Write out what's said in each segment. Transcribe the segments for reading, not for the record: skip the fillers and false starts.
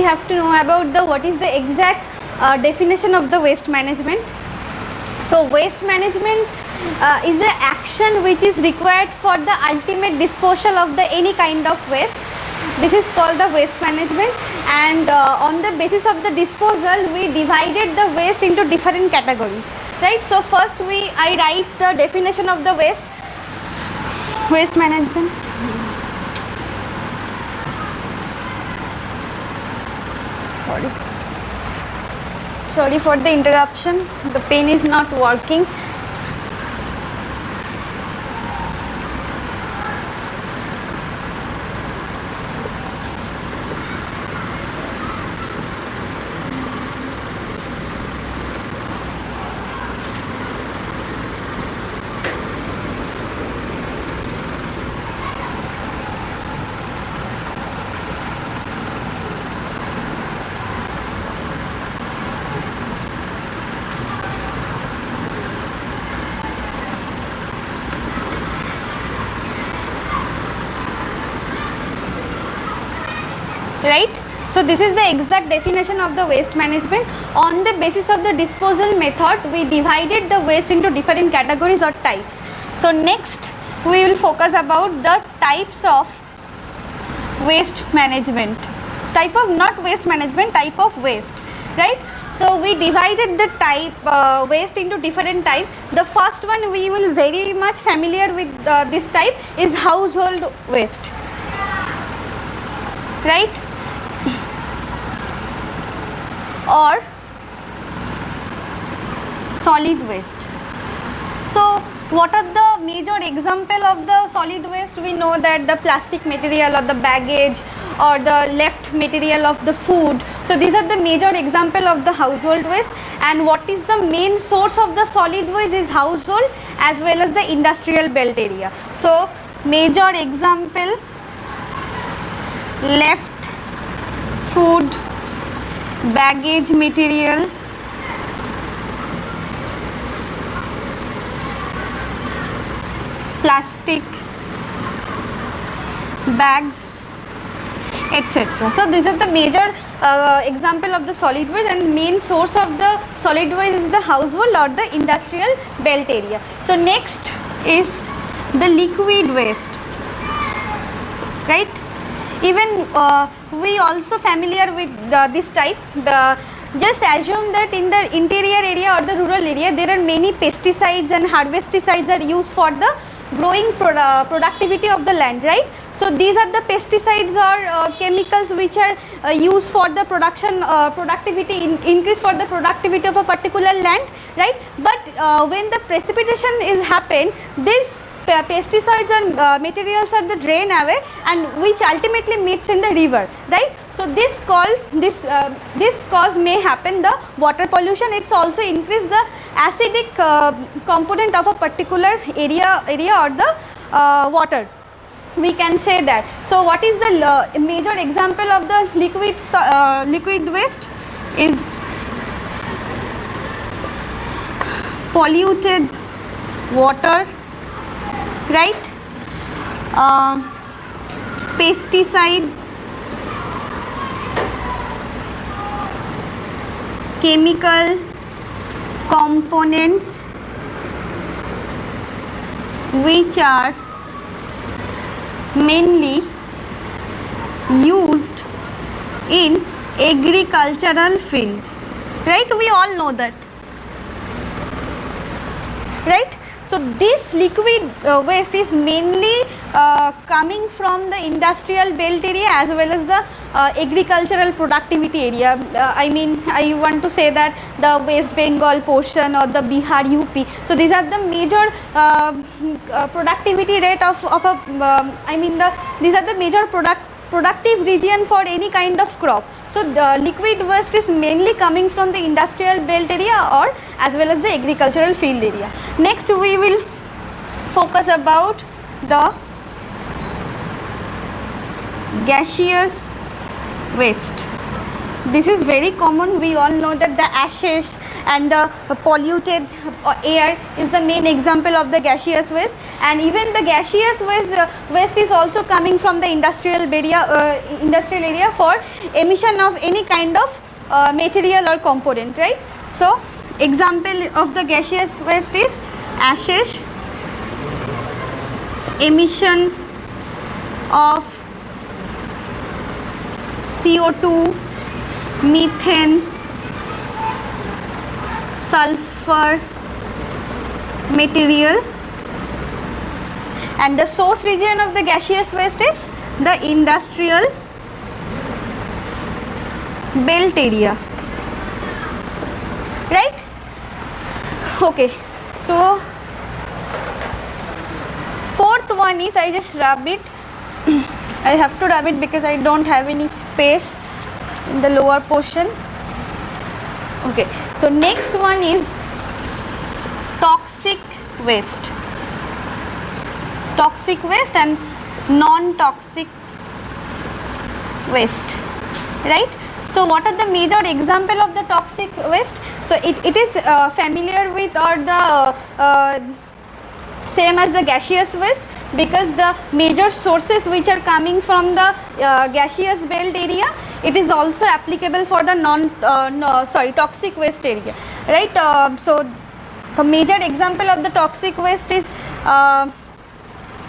have to know about the what is the exact definition of the waste management. So waste management is an action which is required for the ultimate disposal of the any kind of waste. This is called the waste management, and on the basis of the disposal we divided the waste into different categories, right? So first I write the definition of the waste management. Sorry for the interruption, the pen is not working. Right? So this is the exact definition of the waste management. On the basis of the disposal method, we divided the waste into different categories or types. So next we will focus about the types of waste management. Type of, not waste management, type of waste, right? So we divided the type waste into different types. The first one we will very much familiar with this type is household waste, right? Or solid waste. So what are the major example of the solid waste? We know that the plastic material or the baggage or the left material of the food. So these are the major example of the household waste. And what is the main source of the solid waste is household as well as the industrial belt area. So major example, left, food, baggage material, plastic bags, etc. So these are the major example of the solid waste, and main source of the solid waste is the household or the industrial belt area. So next is the liquid waste, right? Even we also familiar with this type. Just assume that in the interior area or the rural area there are many pesticides and herbicides are used for the growing productivity of the land, right? So these are the pesticides or chemicals which are used for the production productivity increase for the productivity of a particular land, right? But when the precipitation is happen, this pesticides and materials are the drain away, and which ultimately meets in the river, right? So this cause may happen the water pollution. It's also increase the acidic component of a particular area or the water, we can say that. So what is the major example of the liquid waste is polluted water, right? Pesticides, chemical components which are mainly used in agricultural field, right? We all know that, right? So this liquid waste is mainly coming from the industrial belt area as well as the agricultural productivity area. I mean, I want to say that the West Bengal portion or the Bihar, UP. So these are the major productivity rate of these are the major productive region for any kind of crop. So the liquid waste is mainly coming from the industrial belt area or as well as the agricultural field area. Next we will focus about the gaseous waste. this is very common. We all know that the ashes and the polluted air is the main example of the gaseous waste, and even the gaseous waste is also coming from the industrial area for emission of any kind of material or component, right? So example of the gaseous waste is ashes, emission of CO2, methane, sulfur material, and the source region of the gaseous waste is the industrial belt area, right? Okay, so fourth one is, I just rub it. I have to rub it because I don't have any space in the lower portion. Okay, so next one is toxic waste. Toxic waste and non-toxic waste, right? So what are the major example of the toxic waste? So it is familiar with, or the same as the gaseous waste, because the major sources which are coming from the gaseous belt area, it is also applicable for the toxic waste area, right? So the major example of the toxic waste is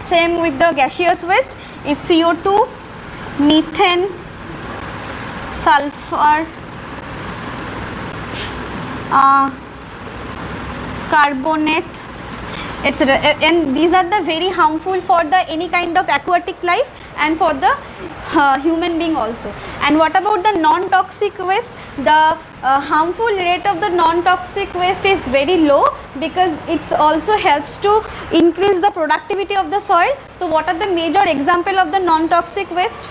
same with the gaseous waste is CO2, methane, sulfur, carbonate, etc. And these are the very harmful for the any kind of aquatic life and for the human being also. And what about the non-toxic waste? The harmful rate of the non-toxic waste is very low, because it also helps to increase the productivity of the soil. So what are the major example of the non-toxic waste?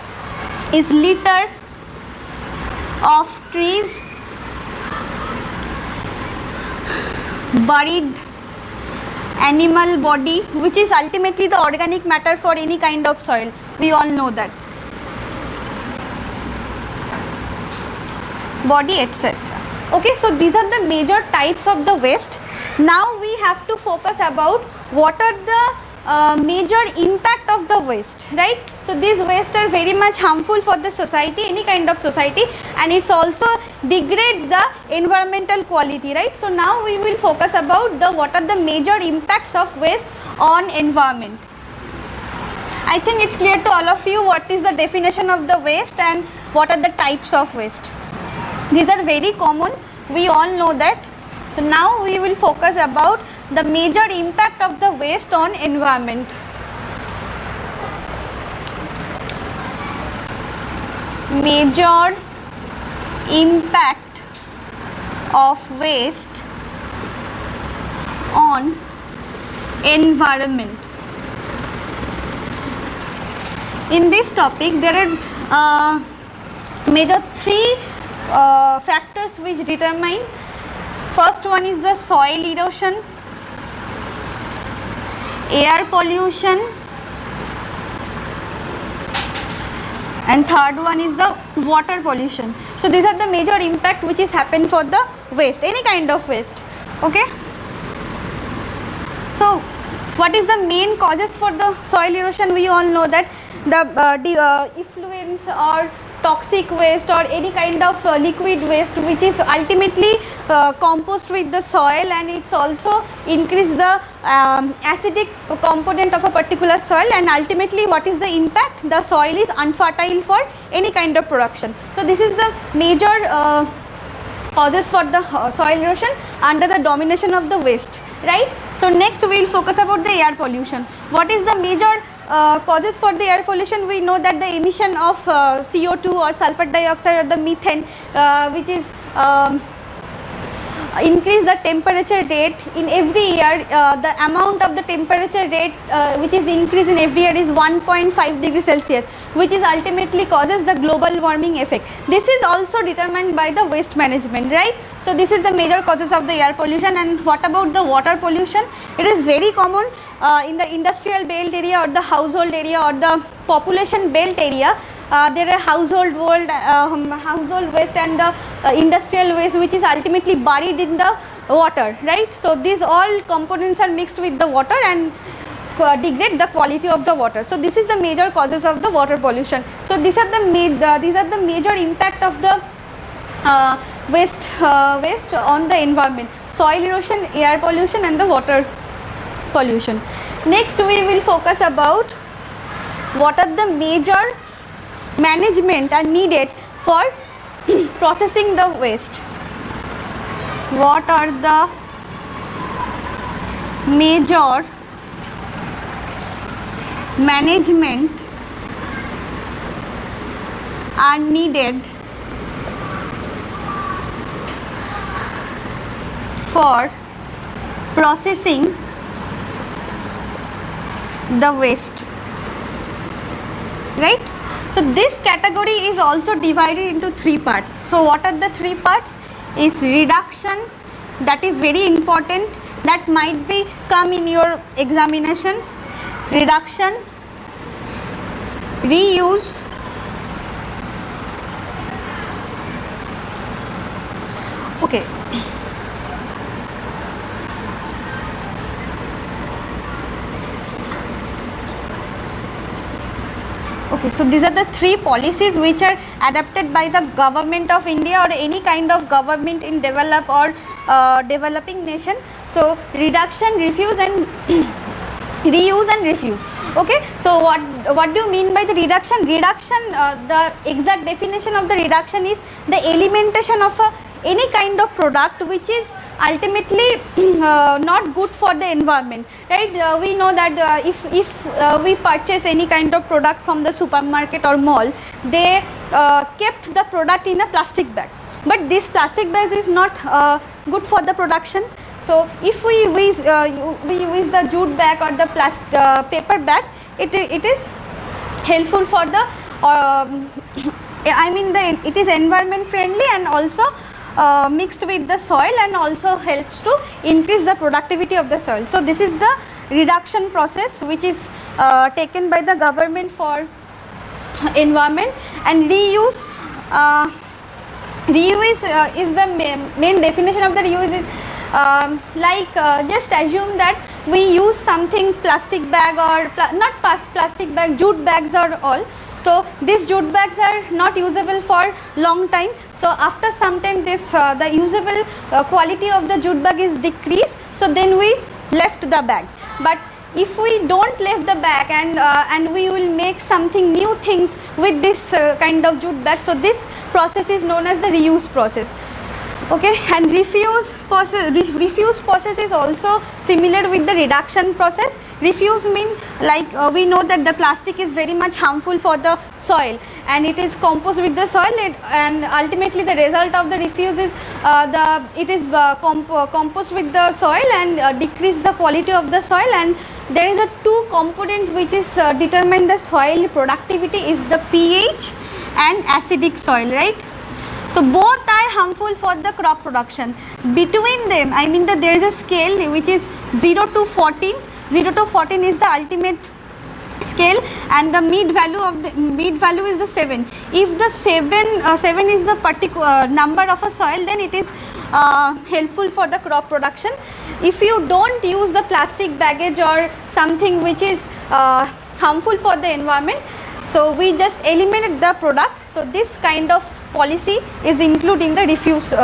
Is litter of trees, buried animal body, which is ultimately the organic matter for any kind of soil. We all know that. Body, etc. Okay, so these are the major types of the waste. Now we have to focus about what are the major impact of the waste, right? So these waste are very much harmful for the society, any kind of society, and it's also degrade the environmental quality, right? So now we will focus about the what are the major impacts of waste on environment. I think it's clear to all of you what is the definition of the waste and what are the types of waste. These are very common, we all know that. So now we will focus about the major impact of the waste on environment. Major impact of waste on environment. In this topic there are major three factors which determine. First one is the soil erosion, air pollution, and third one is the water pollution. So these are the major impact which is happen for the waste, any kind of waste. Okay. So what is the main causes for the soil erosion? We all know that the effluents or toxic waste or any kind of liquid waste which is ultimately compost with the soil, and it's also increase the acidic component of a particular soil, and ultimately what is the impact? The soil is unfertile for any kind of production. So this is the major causes for the soil erosion under the domination of the waste, right? So next we will focus about the air pollution. What is the major causes for the air pollution? We know that the emission of CO2 or sulfur dioxide or the methane, which is increase the temperature rate in every year. The amount of the temperature rate which is increased in every year is 1.5 degrees Celsius, which is ultimately causes the global warming effect. This is also determined by the waste management, right? So this is the major causes of the air pollution. And what about the water pollution? It is very common in the industrial belt area or the household area or the population belt area. there are household waste and the industrial waste, which is ultimately buried in the water, right? So these all components are mixed with the water and degrade the quality of the water. So this is the major causes of the water pollution. So these are the major impact of the waste on the environment: soil erosion, air pollution and the water pollution. Next we will focus about what are the major management are needed for processing the waste. What are the major management are needed for processing the waste, right? So this category is also divided into three parts. So what are the three parts? Is reduction, that is very important, that might be come in your examination. Reduction, reuse, okay. Okay, so these are the three policies which are adopted by the government of India or any kind of government in developed or developing nation. So reduction, refuse and reuse and refuse. Okay, so what do you mean by the reduction? Reduction, the exact definition of the reduction is the elimination of any kind of product which is ultimately not good for the environment, right? We know that if we purchase any kind of product from the supermarket or mall, they kept the product in a plastic bag, but this plastic bag is not good for the production. So if we use the jute bag or the paper bag, it is helpful for the it is environment friendly and also mixed with the soil and also helps to increase the productivity of the soil. So this is the reduction process which is taken by the government for environment. And reuse, reuse is the main definition of the reuse is just assume that we use something plastic bag or not plastic bag, jute bags or all. So these jute bags are not usable for long time. So after some time this the usable quality of the jute bag is decreased. So then we left the bag. But if we don't leave the bag and we will make something new things with this kind of jute bag, so this process is known as the reuse process. Okay, and refuse process is also similar with the reduction process. Refuse mean we know that the plastic is very much harmful for the soil and it is composed with the soil, and ultimately the result of the refuse is composed with the soil and decrease the quality of the soil. And there is a two component which is determine the soil productivity is the pH and acidic soil, right? So both are harmful for the crop production. Between them, there is a scale which is 0 to 14. 0 to 14 is the ultimate scale, and the mid value is the 7. If the 7 is the particular number of a soil, then it is helpful for the crop production. If you don't use the plastic baggage or something which is harmful for the environment, so we just eliminate the product. So this kind of policy is including the refuse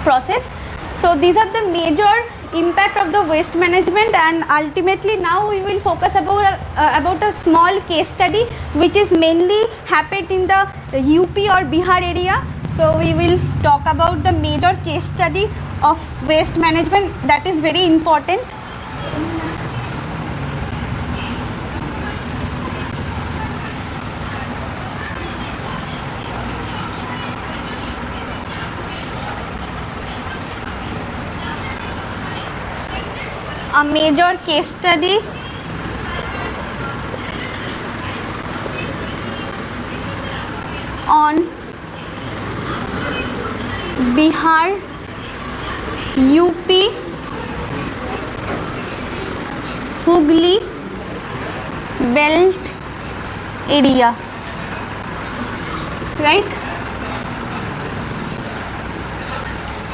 process. So these are the major impact of the waste management, and ultimately now we will focus about a small case study which is mainly happened in the UP or Bihar area. So we will talk about the major case study of waste management, that is very important. A major case study on Bihar, UP, Hooghly belt area. right?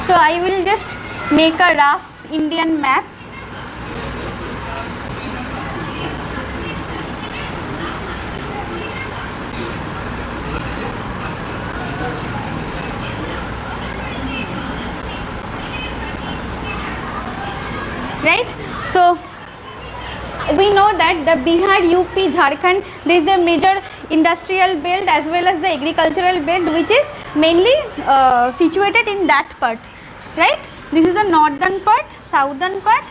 So I will just make a rough Indian map. Right? So we know that the Bihar, UP, Jharkhand, there is a major industrial belt as well as the agricultural belt, which is mainly situated in that part, right? This is the northern part, southern part,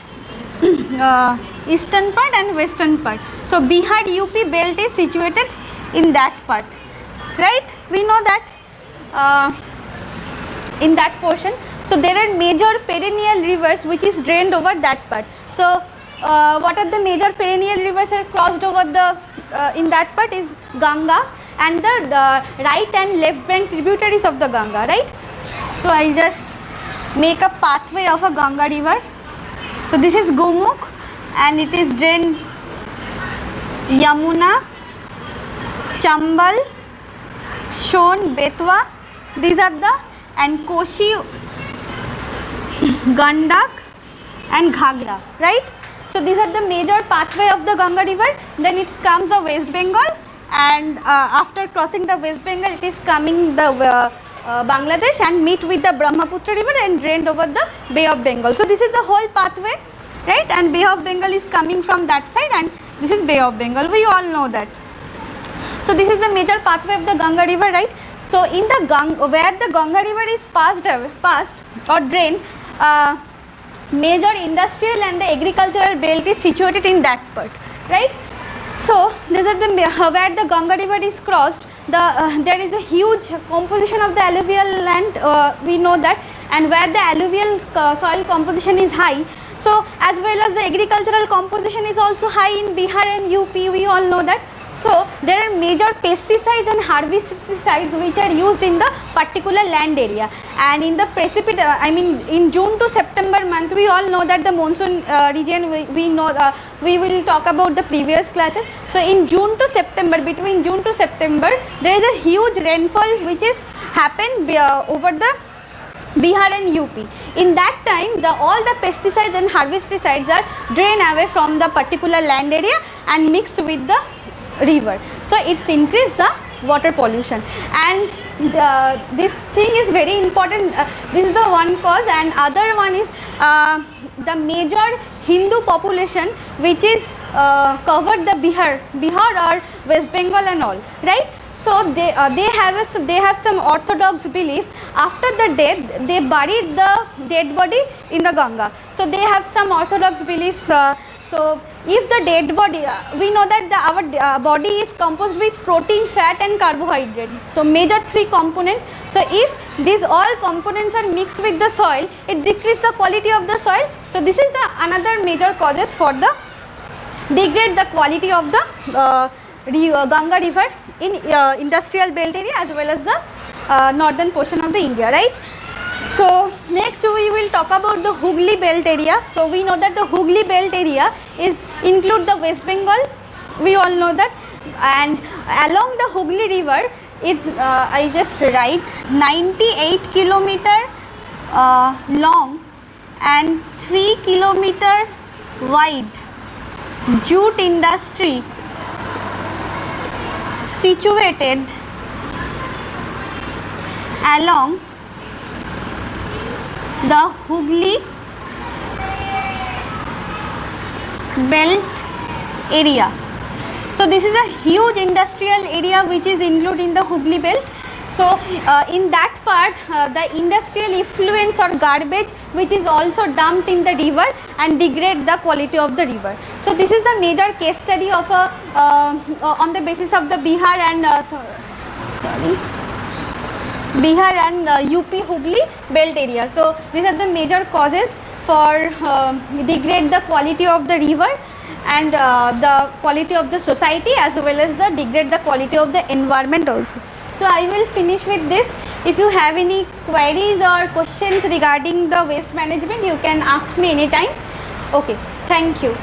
eastern part and western part. So Bihar, UP belt is situated in that part, right? We know that in that portion. So there are major perennial rivers which is drained over that part. So what are the major perennial rivers are crossed over the in that part is Ganga and the right and left bank tributaries of the Ganga, right? So I just make a pathway of a Ganga river. So this is Gomukh and it is drained Yamuna, Chambal, Son, Betwa. These are the, and Koshi, Gandak and Ghagra, right? So these are the major pathway of the Ganga river. Then it comes the West Bengal, and after crossing the West Bengal it is coming the Bangladesh and meet with the Brahmaputra river and drained over the Bay of Bengal. So this is the whole pathway, right? And Bay of Bengal is coming from that side and this is Bay of Bengal. We all know that. So this is the major pathway of the Ganga river, right? So in the Ganga, where the Ganga river is passed or drained, major industrial and the agricultural belt is situated in that part, right? So these are the where the Ganga river is crossed. There is a huge composition of the alluvial land. We know that, and where the alluvial soil composition is high. So as well as the agricultural composition is also high in Bihar and UP. We all know that. So there are major pesticides and herbicides which are used in the particular land area, and in the in June to September month, we all know that the monsoon region, we know we will talk about the previous classes. So in June to September, between June to September, there is a huge rainfall which is happen over the Bihar and UP. In that time, all the pesticides and herbicides are drained away from the particular land area and mixed with the river. So it's increased the water pollution, and this thing is very important. This is the one cause, and other one is the major Hindu population which is covered the Bihar or West Bengal and all, right? So they have some orthodox beliefs. After the death, they buried the dead body in the Ganga. So they have some orthodox beliefs. So if the dead body, we know that our body is composed with protein, fat and carbohydrate. So major three components. So if these all components are mixed with the soil, it decreases the quality of the soil. So this is the another major causes for the degrade the quality of the Ganga river in industrial belt area as well as the northern portion of the India, right? So next we will talk about the Hooghly belt area. So we know that the Hooghly belt area is include the West Bengal, we all know that, and along the Hooghly river it's I just write 98 kilometer long and 3 kilometer wide jute industry situated along the Hooghly belt area. So this is a huge industrial area which is included in the Hooghly belt. So in that part the industrial effluents or garbage which is also dumped in the river and degrade the quality of the river. So this is the major case study of on the basis of the Bihar and Bihar and UP Hooghly belt area. So these are the major causes for degrade the quality of the river and the quality of the society as well as the degrade the quality of the environment also. So I will finish with this. If you have any queries or questions regarding the waste management, you can ask me anytime. Okay, thank you.